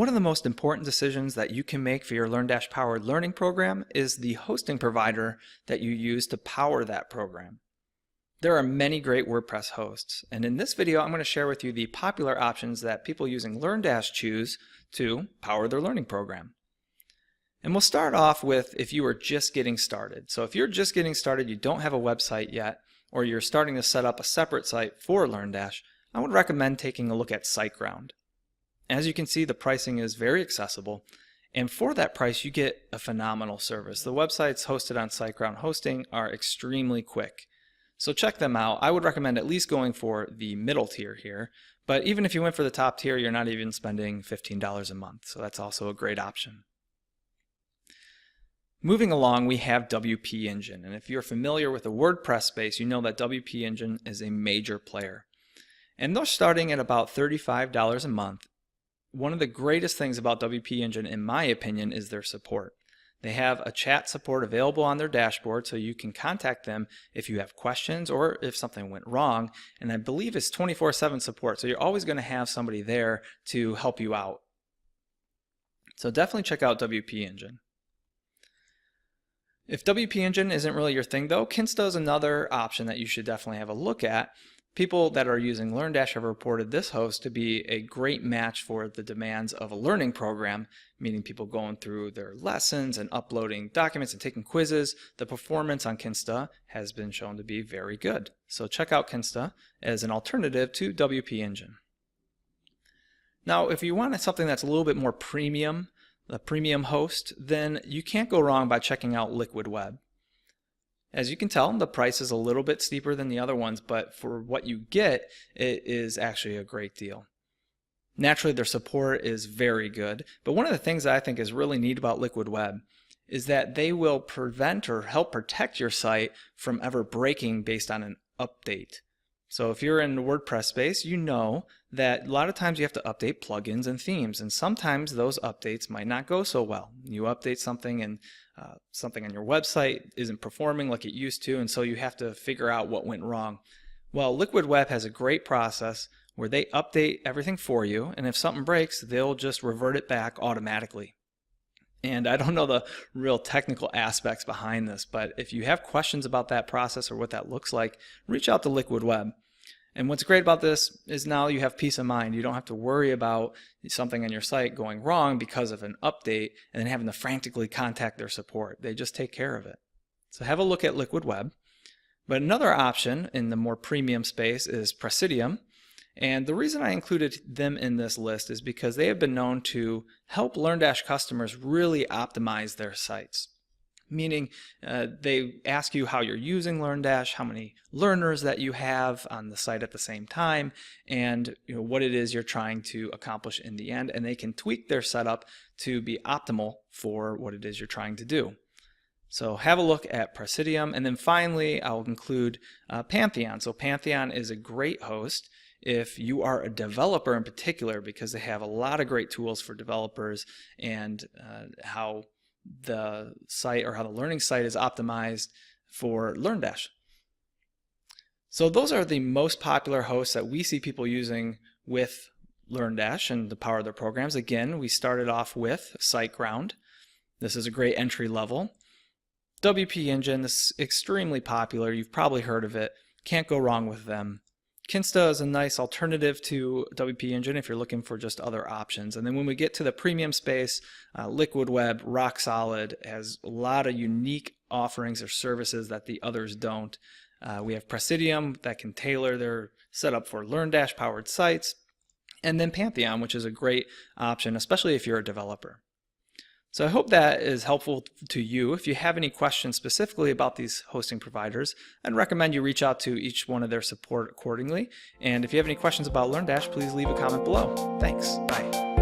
One of the most important decisions that you can make for your LearnDash powered learning program is the hosting provider that you use to power that program. There are many great WordPress hosts, and in this video I'm going to share with you the popular options that people using LearnDash choose to power their learning program. And we'll start off with if you are just getting started. So if you're just getting started, you don't have a website yet, or you're starting to set up a separate site for LearnDash, I would recommend taking a look at SiteGround. As you can see, the pricing is very accessible, and for that price you get a phenomenal service. The websites hosted on SiteGround hosting are extremely quick. So check them out. I would recommend at least going for the middle tier here, but even if you went for the top tier, you're not even spending $15 a month, so that's also a great option. Moving along, we have WP Engine, and if you're familiar with the WordPress space, you know that WP Engine is a major player. And they're starting at about $35 a month. One of the greatest things about WP Engine, in my opinion, is their support. They have a chat support available on their dashboard, so you can contact them if you have questions or if something went wrong, and I believe it's 24/7 support, so you're always going to have somebody there to help you out. So definitely check out WP Engine. If WP Engine isn't really your thing though, Kensto is another option that you should definitely have a look at. People that are using LearnDash have reported this host to be a great match for the demands of a learning program, meaning people going through their lessons and uploading documents and taking quizzes. The performance on Kensto has been shown to be very good. So check out Kensto as an alternative to WP Engine. Now, if you want something that's a little bit more premium, a premium host, then you can't go wrong by checking out Liquid Web. As you can tell, the price is a little bit steeper than the other ones, but for what you get, it is actually a great deal. Naturally, their support is very good, but one of the things that I think is really neat about Liquid Web is that they will prevent or help protect your site from ever breaking based on an update. So if you're in the WordPress space, you know that a lot of times you have to update plugins and themes, and sometimes those updates might not go so well. You update something and something on your website isn't performing like it used to, and so you have to figure out what went wrong. Well, Liquid Web has a great process where they update everything for you, and if something breaks, they'll just revert it back automatically. And I don't know the real technical aspects behind this, but if you have questions about that process or what that looks like, reach out to Liquid Web. And what's great about this is now you have peace of mind. You don't have to worry about something on your site going wrong because of an update and then having to frantically contact their support. They just take care of it. So have a look at Liquid Web. But another option in the more premium space is Presidium. And the reason I included them in this list is because they have been known to help LearnDash customers really optimize their sites. Meaning they ask you how you're using LearnDash, how many learners that you have on the site at the same time, and what it is you're trying to accomplish in the end, and they can tweak their setup to be optimal for what it is you're trying to do. So have a look at Presidium, and then finally I'll include Pantheon. So Pantheon is a great host if you are a developer in particular, because they have a lot of great tools for developers and how the site or how the learning site is optimized for LearnDash. So those are the most popular hosts that we see people using with LearnDash and to power their programs. Again, we started off with SiteGround. This is a great entry level. WP Engine, this is extremely popular. You've probably heard of it. Can't go wrong with them. Kensto is a nice alternative to WP Engine if you're looking for just other options. And then when we get to the premium space, Liquid Web, rock solid, has a lot of unique offerings or services that the others don't. We have Presidium that can tailor their setup for LearnDash powered sites, and then Pantheon, which is a great option, especially if you're a developer. So I hope that is helpful to you. If you have any questions specifically about these hosting providers, I'd recommend you reach out to each one of their support accordingly. And if you have any questions about LearnDash, please leave a comment below. Thanks. Bye.